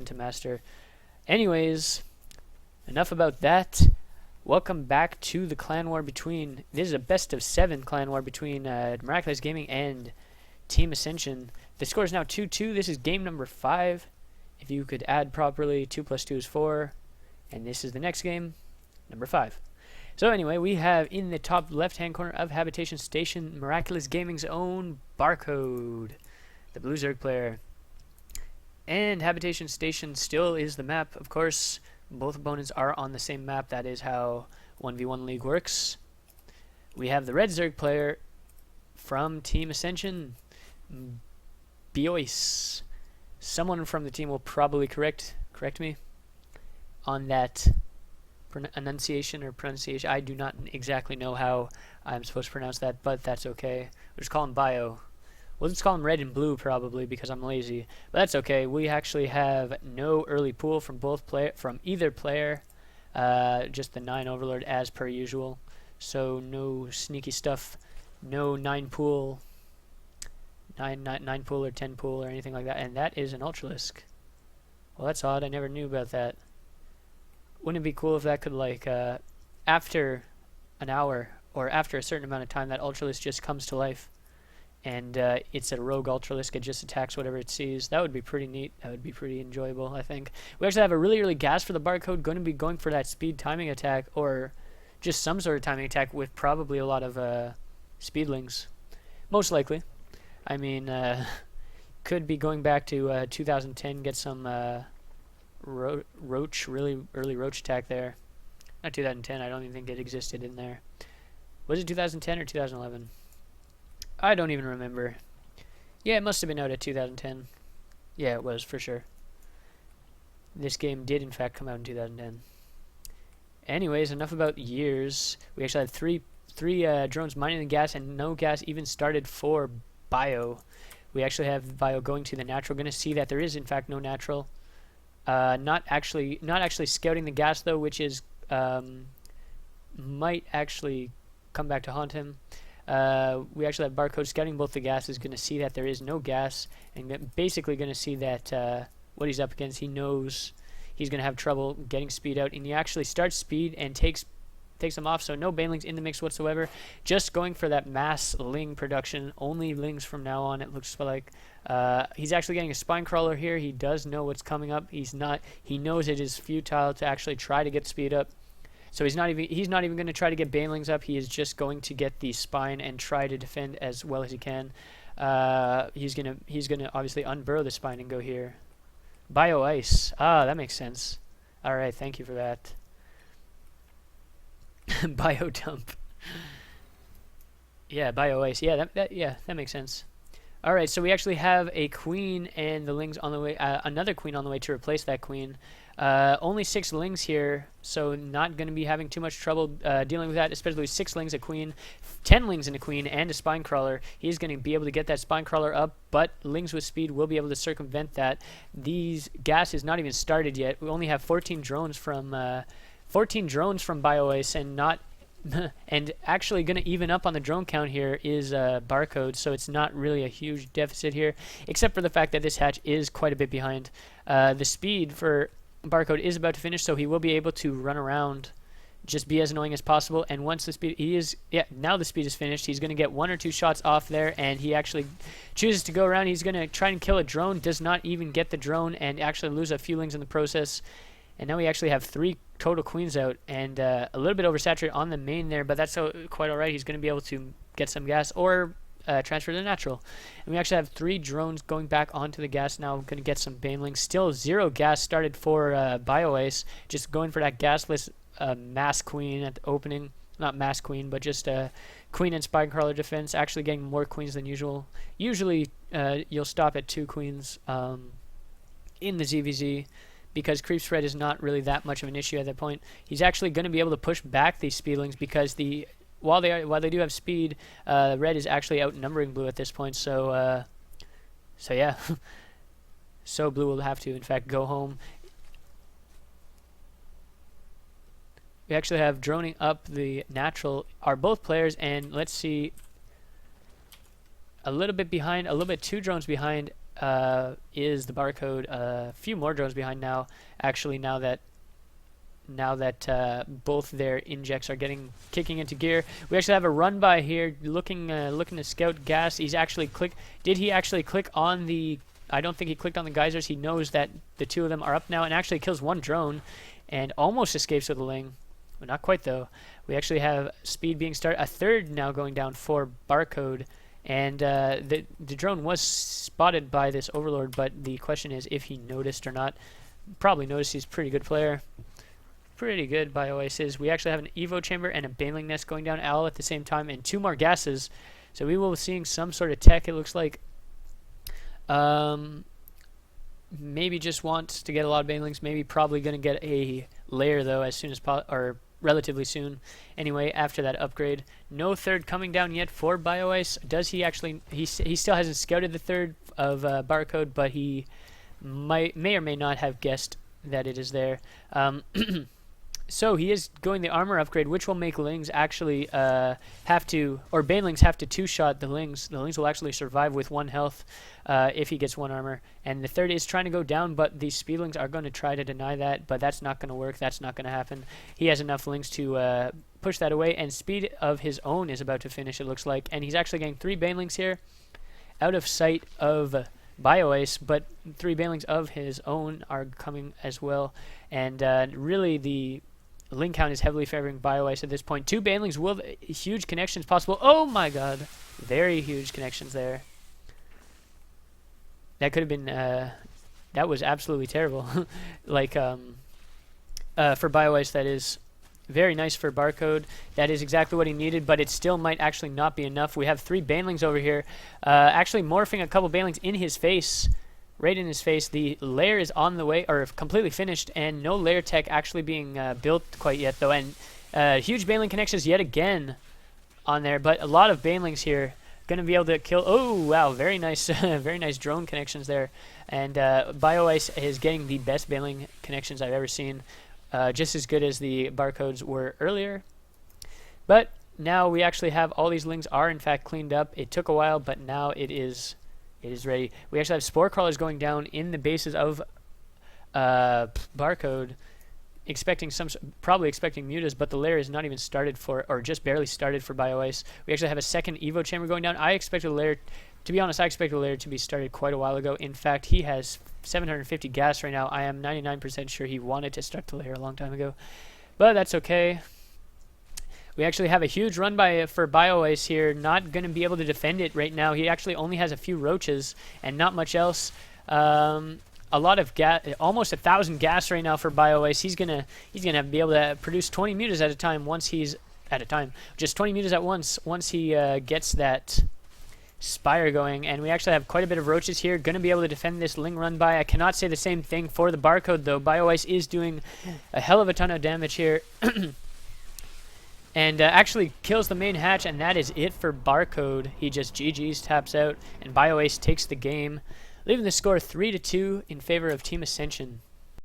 to master. Anyways, enough about that. Welcome back to the clan war between, this is a best of 7 clan war between Miraculous Gaming and Team Ascension. The score is now 2-2. This is game number 5. If you could add properly, 2 plus 2 is 4. And this is the next game, number 5. So anyway, we have in the top left-hand corner of Habitation Station, Miraculous Gaming's own Barcode, the Blue Zerg player. And Habitation Station still is the map. Of course, both opponents are on the same map. That is how 1v1 League works. We have the Red Zerg player from Team Ascension, Bioice. Someone from the team will probably correct me on that enunciation or pronunciation. I do not exactly know how I'm supposed to pronounce that, but that's okay. We'll just call him Bio. We'll just call him Red and Blue probably because I'm lazy, but that's okay. We actually have no early pool from either player. Just the 9 Overlord as per usual. So no sneaky stuff. No 9 pool or 10 pool or anything like that. And that is an Ultralisk. Well, that's odd. I never knew about that. Wouldn't it be cool if that could, like, after an hour or after a certain amount of time, that Ultralisk just comes to life and it's a rogue Ultralisk. It just attacks whatever it sees. That would be pretty neat. That would be pretty enjoyable, I think. We actually have a really early gas for the Barcode. Going to be going for that speed timing attack or just some sort of timing attack with probably a lot of speedlings. Most likely. I mean, could be going back to 2010, get some roach, really early roach attack there. Not 2010, I don't even think it existed in there. Was it 2010 or 2011? I don't even remember. Yeah, it must have been out at 2010. Yeah, it was, for sure. This game did, in fact, come out in 2010. Anyways, enough about years. We actually had three drones mining the gas, and no gas even started for Bio. We actually have Bio going to the natural. Going to see that there is, in fact, no natural. Not actually scouting the gas, though, which is might actually come back to haunt him. We actually have Barcode scouting both the gases, going to see that there is no gas, and basically going to see that what he's up against, he knows he's going to have trouble getting speed out, and he actually starts speed and takes them off, so no banelings in the mix whatsoever. Just going for that mass ling production, only lings from now on, it looks like. He's actually getting a spine crawler here. He does know what's coming up. He knows it is futile to actually try to get speed up. So he's not even going to try to get banelings up. He is just going to get the spine and try to defend as well as he can. He's gonna obviously unburrow the spine and go here. Bioice. Ah, that makes sense. All right, thank you for that. Biodump. Yeah, Bioice. Yeah, that makes sense. All right, so we actually have a queen and the lings on the way. Another queen on the way to replace that queen. Only 6 lings here, so not going to be having too much trouble dealing with that, especially with 6 lings, a queen, 10 lings and a queen, and a spine crawler. He's going to be able to get that spine crawler up, but lings with speed will be able to circumvent that. These gas is not even started yet. We only have 14 drones from Bioice, and not and actually going to even up on the drone count here is Barcode, so it's not really a huge deficit here, except for the fact that this hatch is quite a bit behind. The speed for Barcode is about to finish, so he will be able to run around, just be as annoying as possible. And once the speed, now the speed is finished, he's going to get 1 or 2 shots off there, and he actually chooses to go around. He's going to try and kill a drone, does not even get the drone, and actually lose a few lings in the process. And now we actually have 3 total queens out, and a little bit oversaturated on the main there, but that's quite alright. He's going to be able to get some gas or transfer to the natural. And we actually have 3 drones going back onto the gas now. Going to get some banelings. Still 0 gas started for Bioice. Just going for that gasless mass queen at the opening. Not mass queen, but just queen and spine crawler defense. Actually getting more queens than usual. Usually you'll stop at 2 queens in the ZVZ, because creep spread is not really that much of an issue at that point. He's actually going to be able to push back these speedlings because while they do have speed, red is actually outnumbering blue at this point. So yeah, so blue will have to, in fact, go home. We actually have droning up the natural are both players, and let's see, a little bit behind, a little bit 2 drones behind is the Barcode. A few more drones behind now. Actually, now that both their injects are kicking into gear, we actually have a run by here, looking to scout gas. He's actually Did he actually click on the? I don't think he clicked on the geysers. He knows that the two of them are up now, and actually kills one drone, and almost escapes with a ling. Well, not quite though. We actually have speed being started. A third now going down for Barcode. And the drone was spotted by this Overlord, but the question is if he noticed or not. Probably noticed. He's a pretty good player. Pretty good, Bioice is. We actually have an Evo chamber and a Baneling nest going down all at the same time, and 2 more gases. So we will be seeing some sort of tech, it looks like. Maybe just wants to get a lot of Banelings. Maybe probably going to get a layer, though, as soon as or relatively soon. Anyway, after that upgrade. No third coming down yet for Bioice. Does he actually... He still hasn't scouted the third of Barcode, but he may or may not have guessed that it is there. So he is going the armor upgrade, which will make Lings actually have to... Or Banelings have to 2-shot the Lings. The Lings will actually survive with 1 health if he gets 1 armor. And the third is trying to go down, but the Speedlings are going to try to deny that, but that's not going to work. That's not going to happen. He has enough Lings to push that away, and speed of his own is about to finish, it looks like. And he's actually getting 3 Banelings here out of sight of Bioice, but 3 Banelings of his own are coming as well. And really the Ling count is heavily favoring Bioice at this point. 2 Banelings will... Huge connections possible. Oh my god. Very huge connections there. That could have been... that was absolutely terrible. Like, for Bioice, that is very nice for Barcode. That is exactly what he needed, but it still might actually not be enough. We have 3 Banelings over here. Actually morphing a couple Banelings in his face. Right in his face. The layer is on the way, or completely finished, and no layer tech actually being built quite yet, though. And huge Baneling connections yet again on there, but a lot of Banelings here. Going to be able to kill... Oh, wow, very nice very nice drone connections there. And Bioice is getting the best Baneling connections I've ever seen. Just as good as the Barcodes were earlier. But now we actually have all these Lings are, in fact, cleaned up. It took a while, but now it is ready. We actually have Spore Crawlers going down in the bases of Barcode, probably expecting mutas, but the layer is not even started for, or just barely started for Bioice. We actually have a second Evo chamber going down. I expected the layer, to be honest, I expected the layer to be started quite a while ago. In fact, he has 750 gas right now. I am 99% sure he wanted to start the layer a long time ago, but that's okay. We actually have a huge run for Bioice here. Not going to be able to defend it right now. He actually only has a few roaches and not much else. A lot of gas, almost 1,000 gas right now for Bioice. He's gonna be able to produce 20 mutas at a time just 20 mutas at once he gets that Spire going. And we actually have quite a bit of roaches here. Going to be able to defend this Ling run by. I cannot say the same thing for the Barcode though. Bioice is doing a hell of a ton of damage here. And actually kills the main hatch, and that is it for Barcode. He just GG's, taps out, and Bioice takes the game, leaving the score 3-2 in favor of Team Ascension.